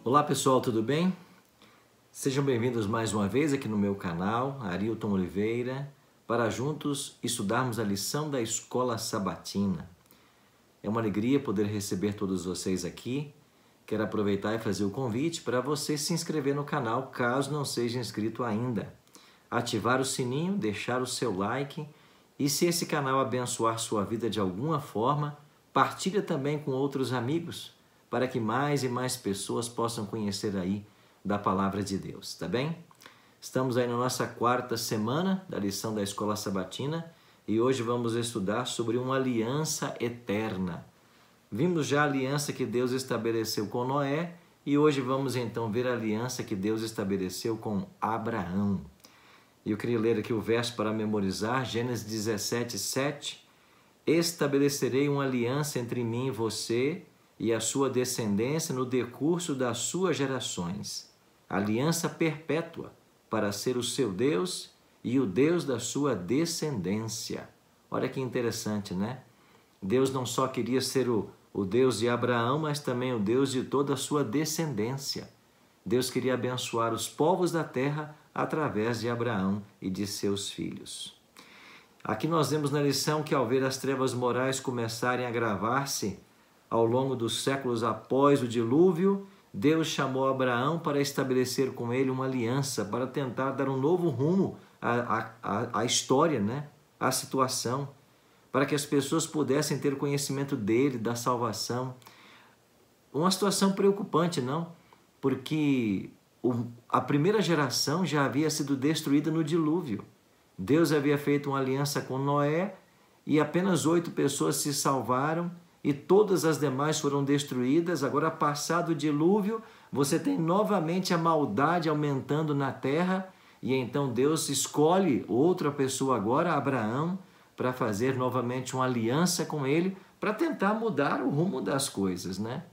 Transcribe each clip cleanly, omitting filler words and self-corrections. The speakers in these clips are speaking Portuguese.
Olá pessoal, tudo bem? Sejam bem-vindos mais uma vez aqui no meu canal, Arilton Oliveira, para juntos estudarmos a lição da Escola Sabatina. É uma alegria poder receber todos vocês aqui. Quero aproveitar e fazer o convite para você se inscrever no canal, caso não seja inscrito ainda. Ativar o sininho, deixar o seu like e se esse canal abençoar sua vida de alguma forma, partilha também com outros amigos, para que mais e mais pessoas possam conhecer aí da Palavra de Deus, tá bem? Estamos aí na nossa quarta semana da lição da Escola Sabatina e hoje vamos estudar sobre uma aliança eterna. Vimos já a aliança que Deus estabeleceu com Noé e hoje vamos então ver a aliança que Deus estabeleceu com Abraão. E eu queria ler aqui o verso para memorizar, Gênesis 17, 7. Estabelecerei uma aliança entre mim e você e a sua descendência no decurso das suas gerações. Aliança perpétua para ser o seu Deus e o Deus da sua descendência. Olha que interessante, né? Deus não só queria ser o Deus de Abraão, mas também o Deus de toda a sua descendência. Deus queria abençoar os povos da terra através de Abraão e de seus filhos. Aqui nós vemos na lição que ao ver as trevas morais começarem a agravar-se ao longo dos séculos após o dilúvio, Deus chamou Abraão para estabelecer com ele uma aliança, para tentar dar um novo rumo à história, né? À situação, para que as pessoas pudessem ter conhecimento dele, da salvação. Uma situação preocupante, não? Porque a primeira geração já havia sido destruída no dilúvio. Deus havia feito uma aliança com Noé e apenas 8 pessoas se salvaram e todas as demais foram destruídas. Agora, passado o dilúvio, você tem novamente a maldade aumentando na terra e então Deus escolhe outra pessoa agora, Abraão, para fazer novamente uma aliança com ele, para tentar mudar o rumo das coisas, né?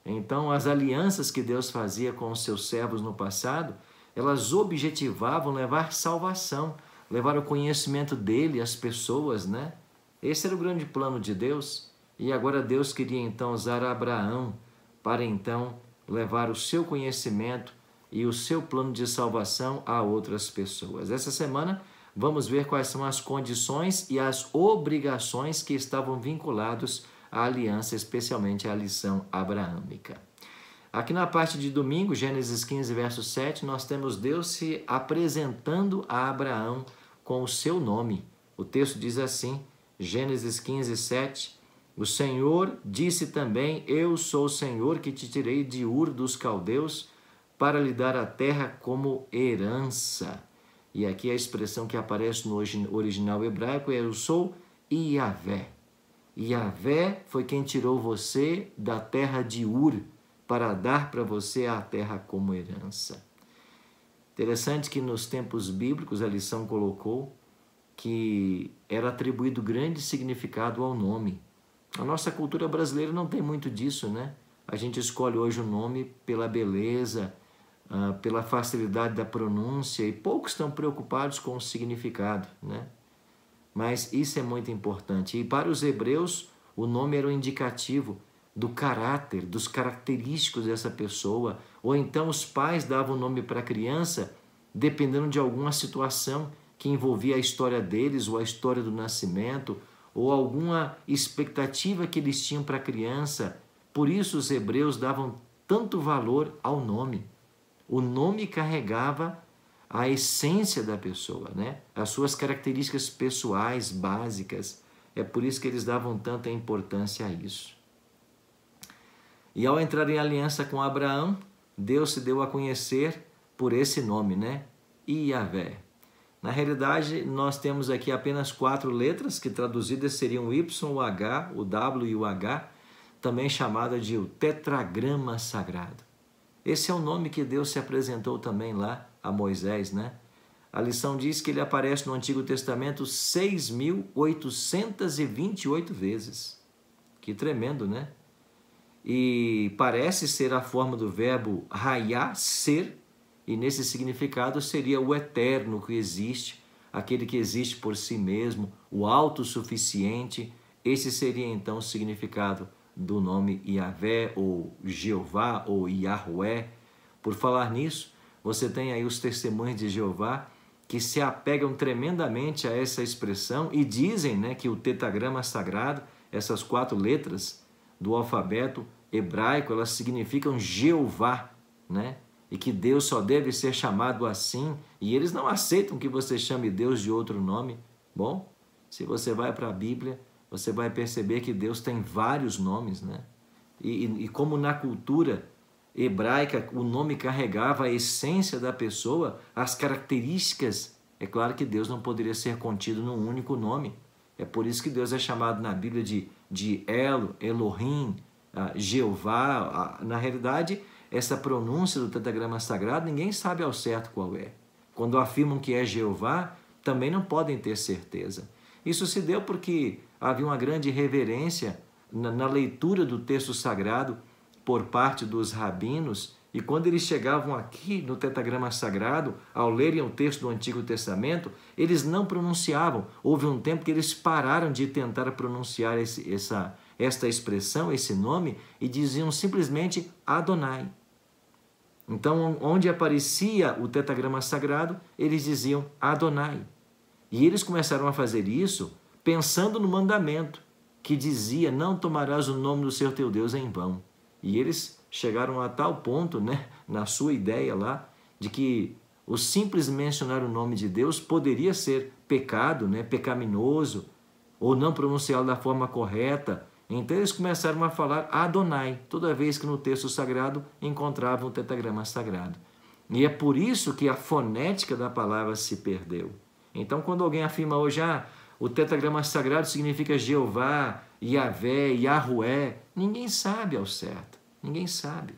Então, as alianças que Deus fazia com os seus servos no passado, elas objetivavam levar salvação, levar o conhecimento dele às pessoas, né? Esse era o grande plano de Deus. E agora Deus queria então usar Abraão para então levar o seu conhecimento e o seu plano de salvação a outras pessoas. Essa semana vamos ver quais são as condições e as obrigações que estavam vinculados à aliança, especialmente à lição abraâmica. Aqui na parte de domingo, Gênesis 15, verso 7, nós temos Deus se apresentando a Abraão com o seu nome. O texto diz assim, Gênesis 15, 7, o Senhor disse também, eu sou o Senhor que te tirei de Ur dos Caldeus para lhe dar a terra como herança. E aqui a expressão que aparece no original hebraico é eu sou Iavé. Iavé foi quem tirou você da terra de Ur para dar para você a terra como herança. Interessante que nos tempos bíblicos a lição colocou que era atribuído grande significado ao nome. A nossa cultura brasileira não tem muito disso, né? A gente escolhe hoje o nome pela beleza, pela facilidade da pronúncia e poucos estão preocupados com o significado, né? Mas isso é muito importante. E para os hebreus, o nome era um indicativo do caráter, dos característicos dessa pessoa. Ou então os pais davam o nome para a criança dependendo de alguma situação que envolvia a história deles ou a história do nascimento ou alguma expectativa que eles tinham para a criança. Por isso os hebreus davam tanto valor ao nome. O nome carregava a essência da pessoa, né? As suas características pessoais básicas. É por isso que eles davam tanta importância a isso. E ao entrar em aliança com Abraão, Deus se deu a conhecer por esse nome, né? Iavé. Na realidade, nós temos aqui apenas 4 letras, que traduzidas seriam o Y, o H, o W e o H, também chamada de o tetragrama sagrado. Esse é o nome que Deus se apresentou também lá a Moisés, né? A lição diz que ele aparece no Antigo Testamento 6.828 vezes. Que tremendo, né? E parece ser a forma do verbo raiá, ser, e nesse significado seria o eterno que existe, aquele que existe por si mesmo, o autossuficiente. Esse seria então o significado do nome Yahvé, ou Jeová, ou Yahweh. Por falar nisso, você tem aí os testemunhos de Jeová que se apegam tremendamente a essa expressão e dizem, né, que o tetragrama sagrado, essas 4 letras do alfabeto hebraico, elas significam Jeová, né? E que Deus só deve ser chamado assim, e eles não aceitam que você chame Deus de outro nome. Bom, se você vai para a Bíblia, você vai perceber que Deus tem vários nomes, né? E como na cultura hebraica o nome carregava a essência da pessoa, as características, é claro que Deus não poderia ser contido num único nome. É por isso que Deus é chamado na Bíblia de Elohim, Jeová. Na realidade, essa pronúncia do tetragrama sagrado, ninguém sabe ao certo qual é. Quando afirmam que é Jeová, também não podem ter certeza. Isso se deu porque havia uma grande reverência na leitura do texto sagrado por parte dos rabinos, e quando eles chegavam aqui no tetragrama sagrado, ao lerem o texto do Antigo Testamento, eles não pronunciavam. Houve um tempo que eles pararam de tentar pronunciar esta expressão, esse nome, e diziam simplesmente Adonai. Então, onde aparecia o tetragrama sagrado, eles diziam Adonai. E eles começaram a fazer isso pensando no mandamento, que dizia, não tomarás o nome do Senhor teu Deus em vão. E eles chegaram a tal ponto, né, na sua ideia lá, de que o simples mencionar o nome de Deus poderia ser pecado, né, pecaminoso, ou não pronunciá-lo da forma correta. Então eles começaram a falar Adonai, toda vez que no texto sagrado encontravam o tetragrama sagrado. E é por isso que a fonética da palavra se perdeu. Então quando alguém afirma hoje, o tetragrama sagrado significa Jeová, Yahvé, Yahweh, ninguém sabe ao certo, ninguém sabe,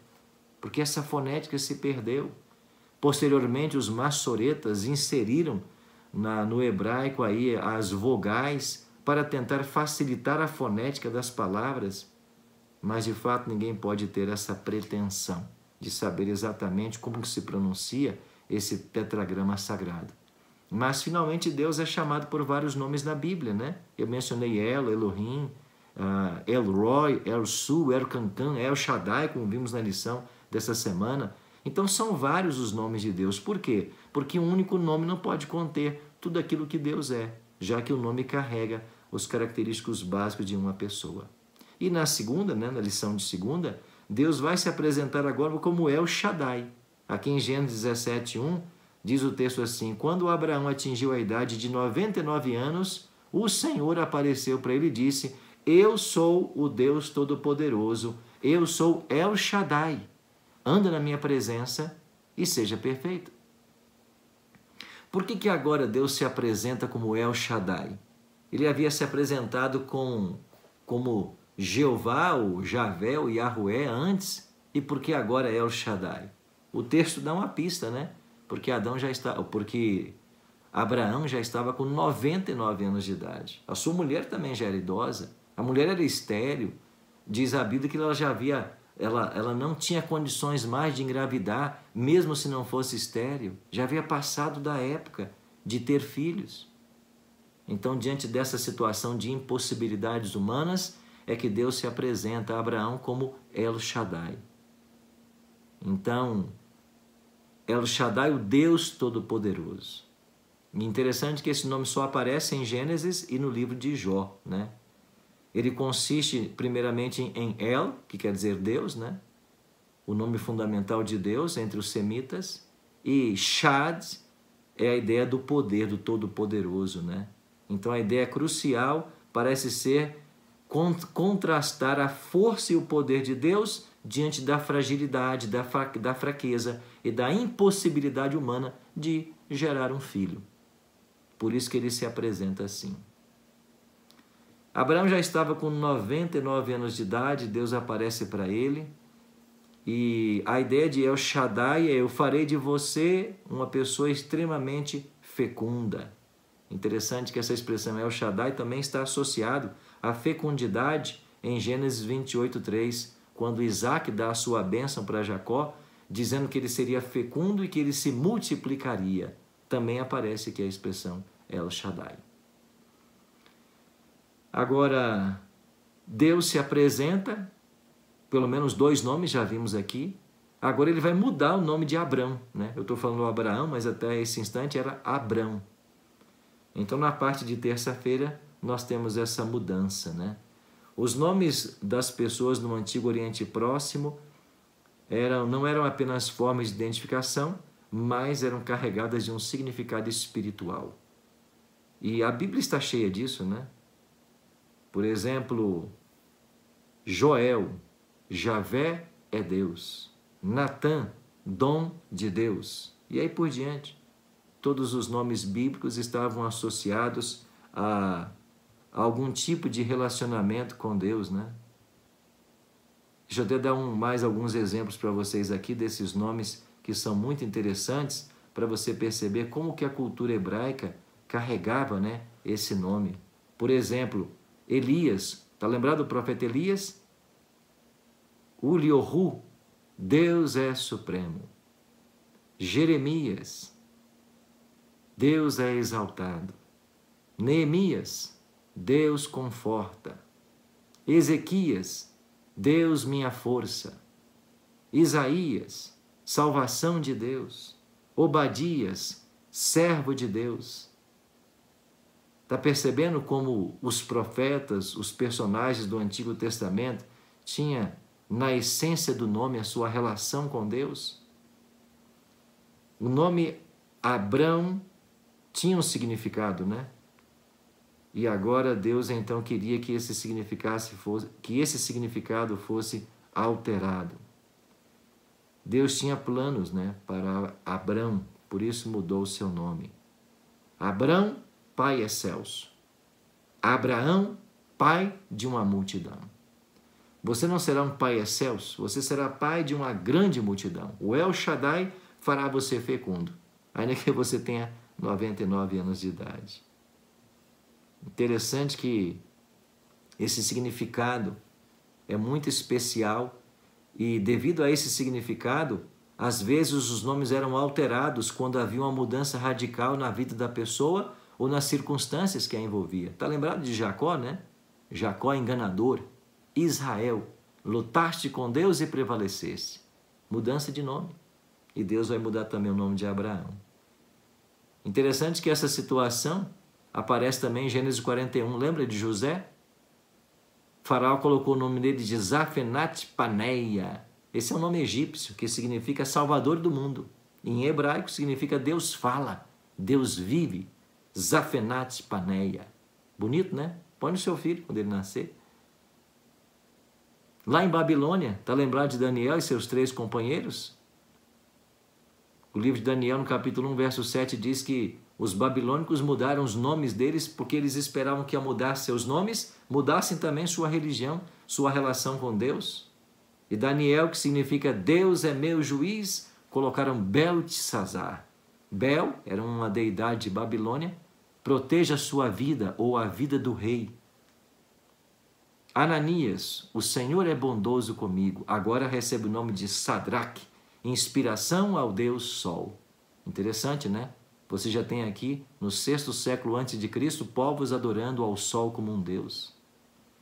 porque essa fonética se perdeu. Posteriormente, os maçoretas inseriram no hebraico aí as vogais para tentar facilitar a fonética das palavras, mas de fato ninguém pode ter essa pretensão de saber exatamente como se pronuncia esse tetragrama sagrado. Mas finalmente Deus é chamado por vários nomes na Bíblia, né? Eu mencionei Elohim, El Roi, El Su, El Cancan, El Shaddai, como vimos na lição dessa semana. Então são vários os nomes de Deus. Por quê? Porque um único nome não pode conter tudo aquilo que Deus é, já que o nome carrega os característicos básicos de uma pessoa. E na segunda, né, na lição de segunda, Deus vai se apresentar agora como El Shaddai. Aqui em Gênesis 17:1, diz o texto assim, quando Abraão atingiu a idade de 99 anos, o Senhor apareceu para ele e disse, eu sou o Deus Todo-Poderoso, eu sou El Shaddai, anda na minha presença e seja perfeito. Por que agora Deus se apresenta como El Shaddai? Ele havia se apresentado como Jeová, ou Javé, ou Yahweh antes, e por que agora El Shaddai? O texto dá uma pista, né? Porque Abraão já estava com 99 anos de idade. A sua mulher também já era idosa. A mulher era estéril. Diz a Bíblia que ela não tinha condições mais de engravidar, mesmo se não fosse estéril. Já havia passado da época de ter filhos. Então, diante dessa situação de impossibilidades humanas, é que Deus se apresenta a Abraão como El Shaddai. Então, El Shaddai, o Deus Todo-Poderoso. E interessante que esse nome só aparece em Gênesis e no livro de Jó, né? Ele consiste primeiramente em El, que quer dizer Deus, né? O nome fundamental de Deus entre os semitas, e Shad é a ideia do poder, do Todo-Poderoso, né? Então a ideia crucial parece ser contrastar a força e o poder de Deus diante da fragilidade, da fraqueza e da impossibilidade humana de gerar um filho. Por isso que ele se apresenta assim. Abraão já estava com 99 anos de idade, Deus aparece para ele, e a ideia de El Shaddai é, eu farei de você uma pessoa extremamente fecunda. Interessante que essa expressão El Shaddai também está associado à fecundidade em Gênesis 28:3, quando Isaac dá a sua bênção para Jacó, dizendo que ele seria fecundo e que ele se multiplicaria. Também aparece aqui a expressão El Shaddai. Agora, Deus se apresenta, pelo menos 2 nomes já vimos aqui. Agora ele vai mudar o nome de Abrão, né? Eu estou falando Abraão, mas até esse instante era Abrão. Então, na parte de terça-feira, nós temos essa mudança, né? Os nomes das pessoas no Antigo Oriente Próximo não eram apenas formas de identificação, mas eram carregadas de um significado espiritual. E a Bíblia está cheia disso, né? Por exemplo, Joel, Javé é Deus. Natã, dom de Deus. E aí por diante. Todos os nomes bíblicos estavam associados a algum tipo de relacionamento com Deus, né? Deixa eu até dar mais alguns exemplos para vocês aqui desses nomes que são muito interessantes para você perceber como que a cultura hebraica carregava, né, esse nome. Por exemplo, Elias, tá lembrado do profeta Elias? Uliohu, Deus é supremo. Jeremias, Deus é exaltado. Neemias, Deus conforta. Ezequias, Deus minha força. Isaías, salvação de Deus. Obadias, servo de Deus. Está percebendo como os profetas, os personagens do Antigo Testamento, tinham na essência do nome a sua relação com Deus? O nome Abrão tinha um significado, né? E agora Deus então queria que esse significado fosse alterado. Deus tinha planos, né, para Abrão, por isso mudou o seu nome. Abrão, pai excelso. Abraão, pai de uma multidão. Você não será um pai excelso, você será pai de uma grande multidão. O El Shaddai fará você fecundo, ainda que você tenha 99 anos de idade. Interessante que esse significado é muito especial e, devido a esse significado, às vezes os nomes eram alterados quando havia uma mudança radical na vida da pessoa ou nas circunstâncias que a envolvia. Está lembrado de Jacó, né? Jacó enganador. Israel, lutaste com Deus e prevaleceste. Mudança de nome. E Deus vai mudar também o nome de Abraão. Interessante que essa situação aparece também em Gênesis 41. Lembra de José? Faraó colocou o nome dele de Zafenat Paneia. Esse é um nome egípcio que significa Salvador do mundo. Em hebraico significa Deus fala, Deus vive. Zafenat Paneia. Bonito, né? Põe no seu filho quando ele nascer. Lá em Babilônia, está lembrado de Daniel e seus 3 companheiros? O livro de Daniel, no capítulo 1, verso 7, diz que os babilônicos mudaram os nomes deles porque eles esperavam que, ao mudar seus nomes, mudassem também sua religião, sua relação com Deus. E Daniel, que significa Deus é meu juiz, colocaram Beltesazar. Bel era uma deidade de Babilônia, proteja a sua vida ou a vida do rei. Ananias, o Senhor é bondoso comigo, agora recebe o nome de Sadraque, inspiração ao Deus Sol. Interessante, né? Você já tem aqui, no 6º século a.C., povos adorando ao Sol como um Deus.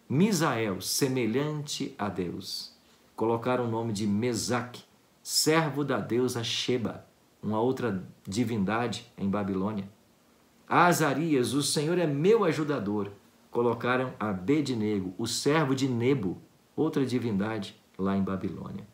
Misael, semelhante a Deus. Colocaram o nome de Mesaque, servo da deusa Sheba, uma outra divindade em Babilônia. Azarias, o Senhor é meu ajudador. Colocaram Abednego, o servo de Nebo, outra divindade lá em Babilônia.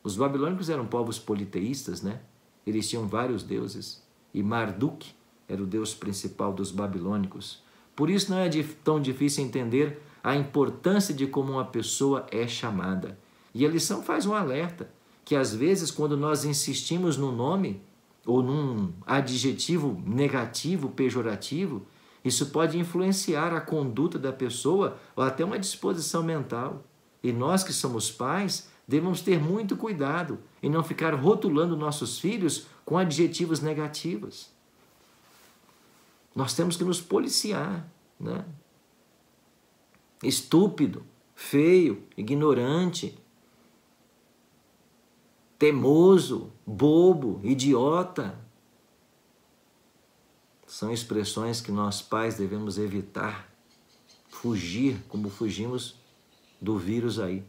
Os babilônicos eram povos politeístas, né? Eles tinham vários deuses. E Marduk era o deus principal dos babilônicos. Por isso não é tão difícil entender a importância de como uma pessoa é chamada. E a lição faz um alerta, que às vezes quando nós insistimos num nome ou num adjetivo negativo, pejorativo, isso pode influenciar a conduta da pessoa ou até uma disposição mental. E nós que somos pais, devemos ter muito cuidado em não ficar rotulando nossos filhos com adjetivos negativos. Nós temos que nos policiar, né? Estúpido, feio, ignorante, teimoso, bobo, idiota. São expressões que nós pais devemos evitar, fugir como fugimos do vírus aí,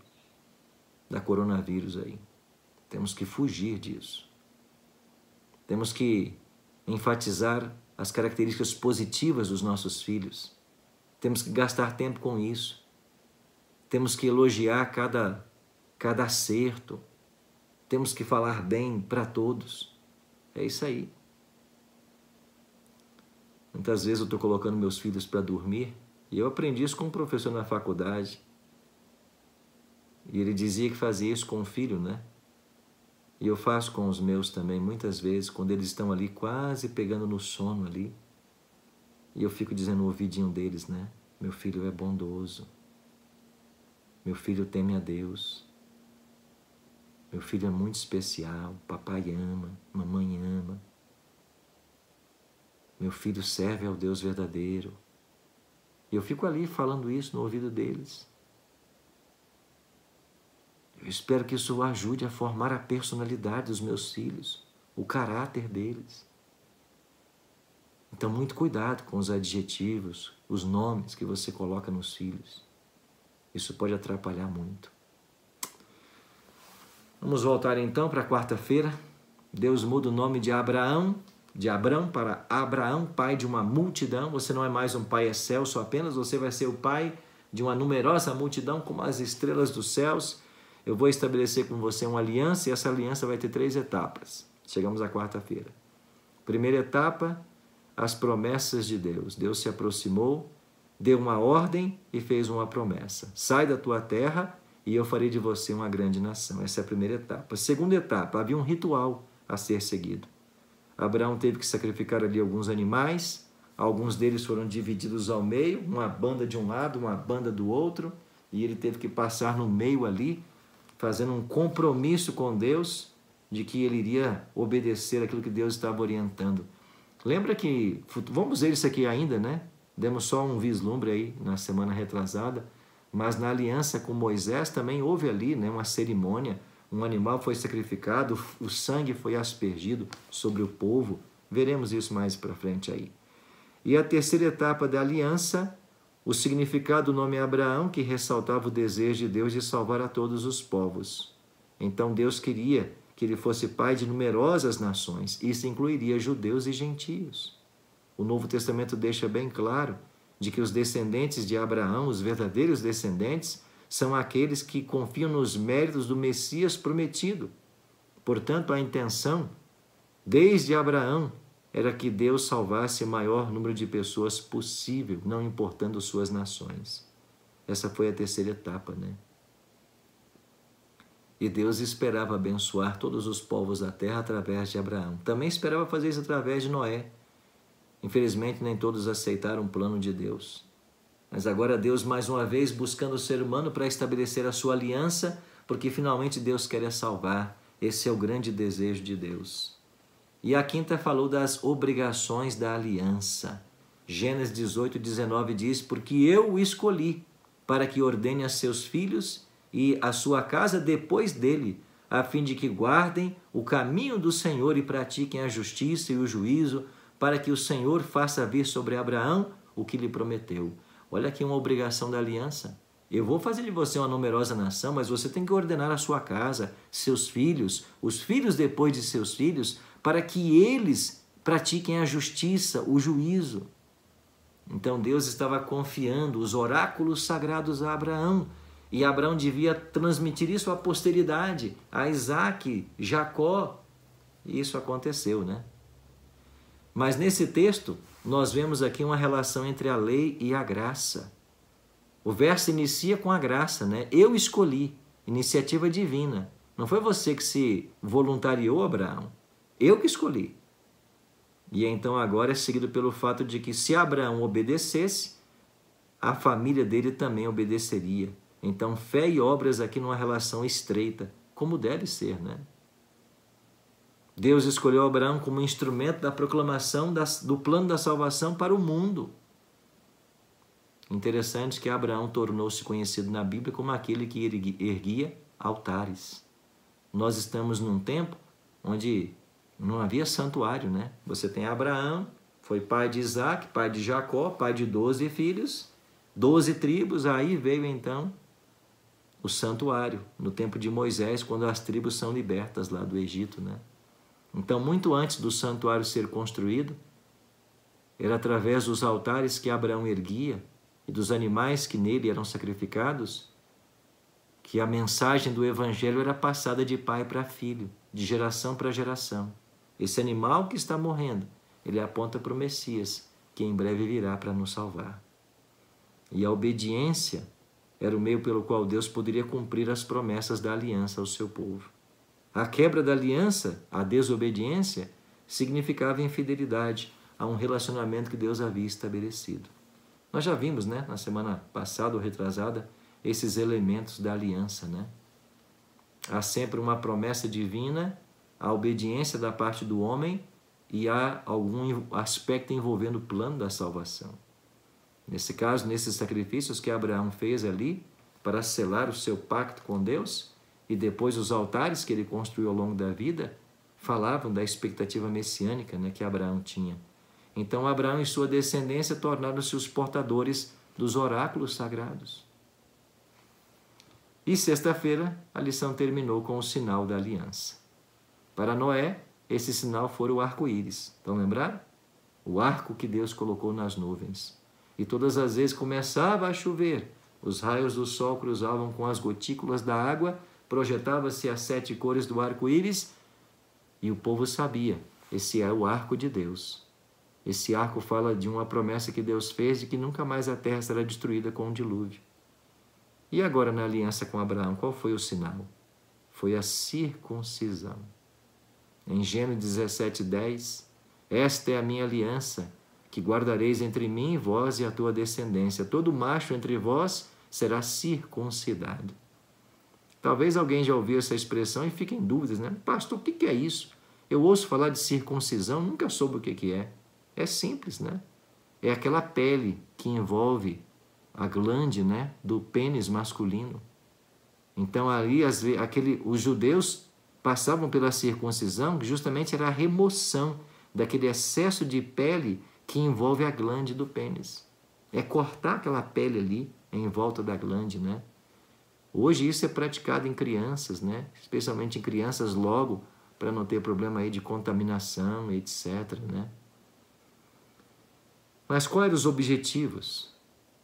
da coronavírus aí. Temos que fugir disso. Temos que enfatizar as características positivas dos nossos filhos. Temos que gastar tempo com isso. Temos que elogiar cada acerto. Temos que falar bem para todos. É isso aí. Muitas vezes eu estou colocando meus filhos para dormir e eu aprendi isso com um professor na faculdade. E ele dizia que fazia isso com um filho, né? E eu faço com os meus também, muitas vezes, quando eles estão ali quase pegando no sono ali. E eu fico dizendo no ouvidinho deles, né? Meu filho é bondoso. Meu filho teme a Deus. Meu filho é muito especial. Papai ama, mamãe ama. Meu filho serve ao Deus verdadeiro. E eu fico ali falando isso no ouvido deles. Eu espero que isso ajude a formar a personalidade dos meus filhos, o caráter deles. Então, muito cuidado com os adjetivos, os nomes que você coloca nos filhos. Isso pode atrapalhar muito. Vamos voltar então para quarta-feira. Deus muda o nome de Abrão para Abraão, pai de uma multidão. Você não é mais um pai excelso apenas, você vai ser o pai de uma numerosa multidão, como as estrelas dos céus. Eu vou estabelecer com você uma aliança e essa aliança vai ter 3 etapas. Chegamos à quarta-feira. Primeira etapa, as promessas de Deus. Deus se aproximou, deu uma ordem e fez uma promessa. Sai da tua terra e eu farei de você uma grande nação. Essa é a primeira etapa. Segunda etapa, havia um ritual a ser seguido. Abraão teve que sacrificar ali alguns animais, alguns deles foram divididos ao meio, uma banda de um lado, uma banda do outro, e ele teve que passar no meio ali, fazendo um compromisso com Deus de que ele iria obedecer aquilo que Deus estava orientando. Lembra que, vamos ver isso aqui ainda, né? Demos só um vislumbre aí na semana retrasada, mas na aliança com Moisés também houve ali, né, uma cerimônia, um animal foi sacrificado, o sangue foi aspergido sobre o povo. Veremos isso mais para frente aí. E a terceira etapa da aliança, o significado do nome Abraão, que ressaltava o desejo de Deus de salvar a todos os povos. Então Deus queria que ele fosse pai de numerosas nações. Isso incluiria judeus e gentios. O Novo Testamento deixa bem claro de que os descendentes de Abraão, os verdadeiros descendentes, são aqueles que confiam nos méritos do Messias prometido. Portanto, a intenção, desde Abraão, era que Deus salvasse o maior número de pessoas possível, não importando suas nações. Essa foi a terceira etapa, né? E Deus esperava abençoar todos os povos da terra através de Abraão. Também esperava fazer isso através de Noé. Infelizmente, nem todos aceitaram o plano de Deus. Mas agora Deus, mais uma vez, buscando o ser humano para estabelecer a sua aliança, porque finalmente Deus quer salvar. Esse é o grande desejo de Deus. E a quinta falou das obrigações da aliança. Gênesis 18, 19 diz, porque eu o escolhi para que ordene a seus filhos e a sua casa depois dele, a fim de que guardem o caminho do Senhor e pratiquem a justiça e o juízo, para que o Senhor faça vir sobre Abraão o que lhe prometeu. Olha aqui uma obrigação da aliança. Eu vou fazer de você uma numerosa nação, mas você tem que ordenar a sua casa, seus filhos, os filhos depois de seus filhos, para que eles pratiquem a justiça, o juízo. Então Deus estava confiando os oráculos sagrados a Abraão, e Abraão devia transmitir isso à posteridade, a Isaac, Jacó, e isso aconteceu, né? Mas nesse texto, nós vemos aqui uma relação entre a lei e a graça. O verso inicia com a graça, né? Eu escolhi, iniciativa divina. Não foi você que se voluntariou, Abraão. Eu que escolhi. E então agora é seguido pelo fato de que se Abraão obedecesse, a família dele também obedeceria. Então fé e obras aqui numa relação estreita, como deve ser, né? Deus escolheu Abraão como instrumento da proclamação do plano da salvação para o mundo. Interessante que Abraão tornou-se conhecido na Bíblia como aquele que erguia altares. Nós estamos num tempo onde não havia santuário, né? Você tem Abraão, foi pai de Isaac, pai de Jacó, pai de 12 filhos, 12 tribos, aí veio então o santuário, no tempo de Moisés, quando as tribos são libertas lá do Egito, né? Então, muito antes do santuário ser construído, era através dos altares que Abraão erguia e dos animais que nele eram sacrificados, que a mensagem do Evangelho era passada de pai para filho, de geração para geração. Esse animal que está morrendo, ele aponta para o Messias, que em breve virá para nos salvar. E a obediência era o meio pelo qual Deus poderia cumprir as promessas da aliança ao seu povo. A quebra da aliança, a desobediência, significava infidelidade a um relacionamento que Deus havia estabelecido. Nós já vimos, né, na semana passada ou retrasada, esses elementos da aliança, né? Há sempre uma promessa divina, a obediência da parte do homem e há algum aspecto envolvendo o plano da salvação. Nesse caso, nesses sacrifícios que Abraão fez ali para selar o seu pacto com Deus e depois os altares que ele construiu ao longo da vida falavam da expectativa messiânica, né, que Abraão tinha. Então Abraão e sua descendência tornaram-se os portadores dos oráculos sagrados. E sexta-feira a lição terminou com o sinal da aliança. Para Noé, esse sinal foi o arco-íris. Estão lembrados? O arco que Deus colocou nas nuvens. E todas as vezes começava a chover, os raios do sol cruzavam com as gotículas da água, projetava-se as 7 cores do arco-íris e o povo sabia, esse é o arco de Deus. Esse arco fala de uma promessa que Deus fez de que nunca mais a terra será destruída com um dilúvio. E agora na aliança com Abraão, qual foi o sinal? Foi a circuncisão. Em Gênesis 17:10, esta é a minha aliança, que guardareis entre mim, vós e a tua descendência. Todo macho entre vós será circuncidado. Talvez alguém já ouviu essa expressão e fique em dúvidas, né? Pastor, o que é isso? Eu ouço falar de circuncisão, nunca soube o que é. É simples, né? É aquela pele que envolve a glande, né, do pênis masculino. Então ali os judeus passavam pela circuncisão, que justamente era a remoção daquele excesso de pele que envolve a glande do pênis. É cortar aquela pele ali em volta da glande, né? Hoje isso é praticado em crianças, né? Especialmente em crianças logo, para não ter problema aí de contaminação, etc, né? Mas quais eram os objetivos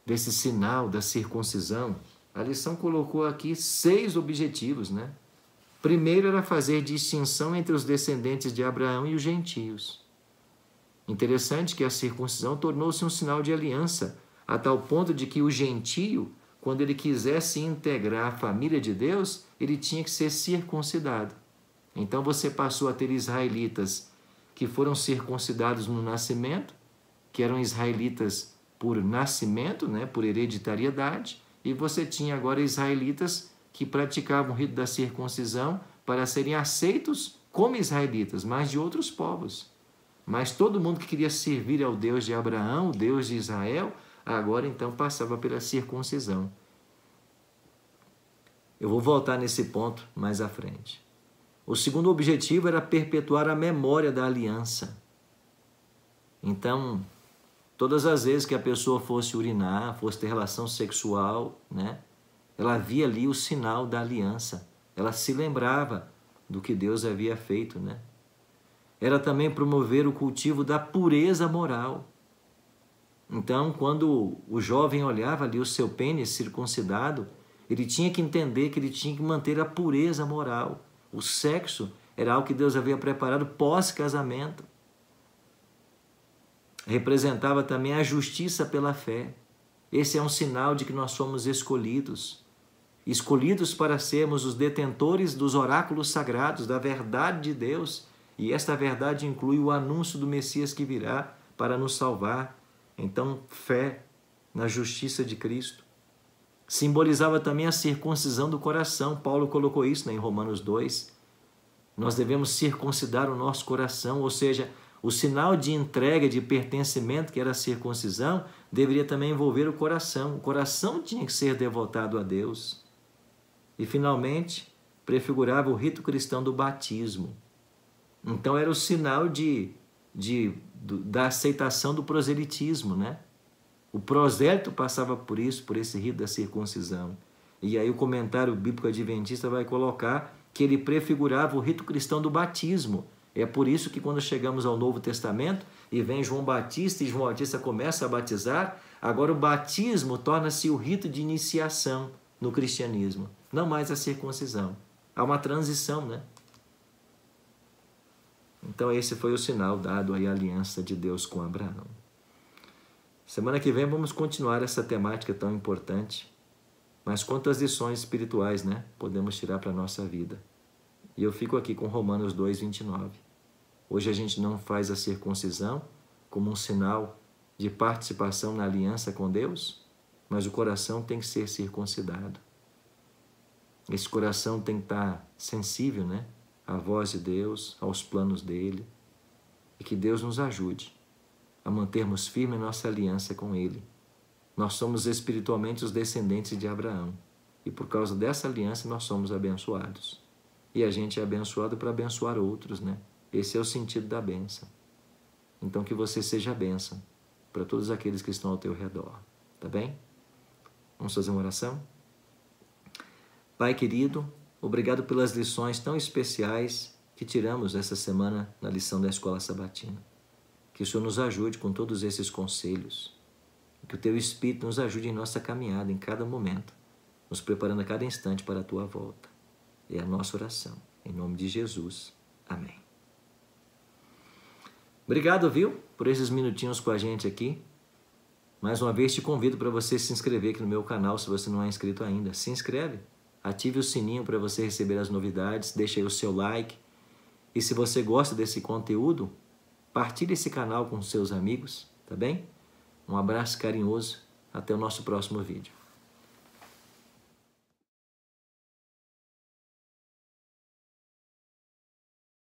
desse sinal da circuncisão? A lição colocou aqui 6 objetivos, né? Primeiro era fazer distinção entre os descendentes de Abraão e os gentios. Interessante que a circuncisão tornou-se um sinal de aliança, a tal ponto de que o gentio, quando ele quisesse integrar a família de Deus, ele tinha que ser circuncidado. Então você passou a ter israelitas que foram circuncidados no nascimento, que eram israelitas por nascimento, né, por hereditariedade, e você tinha agora israelitas que praticavam o rito da circuncisão para serem aceitos como israelitas, mas de outros povos. Mas todo mundo que queria servir ao Deus de Abraão, o Deus de Israel, agora então passava pela circuncisão. Eu vou voltar nesse ponto mais à frente. O segundo objetivo era perpetuar a memória da aliança. Então, todas as vezes que a pessoa fosse urinar, fosse ter relação sexual, né, ela via ali o sinal da aliança. Ela se lembrava do que Deus havia feito, né? Era também promover o cultivo da pureza moral. Então, quando o jovem olhava ali o seu pênis circuncidado, ele tinha que entender que ele tinha que manter a pureza moral. O sexo era algo que Deus havia preparado pós-casamento. Representava também a justiça pela fé. Esse é um sinal de que nós somos escolhidos. Escolhidos para sermos os detentores dos oráculos sagrados, da verdade de Deus. E esta verdade inclui o anúncio do Messias que virá para nos salvar. Então, fé na justiça de Cristo. Simbolizava também a circuncisão do coração. Paulo colocou isso, né, em Romanos 2. Nós devemos circuncidar o nosso coração, ou seja, o sinal de entrega, de pertencimento, que era a circuncisão, deveria também envolver o coração. O coração tinha que ser devotado a Deus. E, finalmente, prefigurava o rito cristão do batismo. Então, era o sinal da aceitação do proselitismo, né? O prosélito passava por isso, por esse rito da circuncisão. E aí o comentário bíblico adventista vai colocar que ele prefigurava o rito cristão do batismo. É por isso que quando chegamos ao Novo Testamento e vem João Batista e João Batista começa a batizar, agora o batismo torna-se o rito de iniciação no cristianismo, não mais a circuncisão. Há uma transição, né? Então esse foi o sinal dado aí à aliança de Deus com Abraão. Semana que vem vamos continuar essa temática tão importante. Mas quantas lições espirituais, né, podemos tirar para a nossa vida? E eu fico aqui com Romanos 2:29. Hoje a gente não faz a circuncisão como um sinal de participação na aliança com Deus, mas o coração tem que ser circuncidado. Esse coração tem que estar sensível, né, à voz de Deus, aos planos dele, e que Deus nos ajude a mantermos firme a nossa aliança com Ele. Nós somos espiritualmente os descendentes de Abraão. E por causa dessa aliança nós somos abençoados. E a gente é abençoado para abençoar outros, né? Esse é o sentido da bênção. Então que você seja a bênção para todos aqueles que estão ao teu redor. Tá bem? Vamos fazer uma oração? Pai querido, obrigado pelas lições tão especiais que tiramos essa semana na lição da Escola Sabatina. Que o Senhor nos ajude com todos esses conselhos. Que o Teu Espírito nos ajude em nossa caminhada, em cada momento, nos preparando a cada instante para a Tua volta. É a nossa oração. Em nome de Jesus. Amém. Obrigado, viu, por esses minutinhos com a gente aqui. Mais uma vez te convido para você se inscrever aqui no meu canal, se você não é inscrito ainda. Se inscreve, ative o sininho para você receber as novidades, deixe aí o seu like. E se você gosta desse conteúdo, partilhe esse canal com seus amigos, tá bem? Um abraço carinhoso, até o nosso próximo vídeo.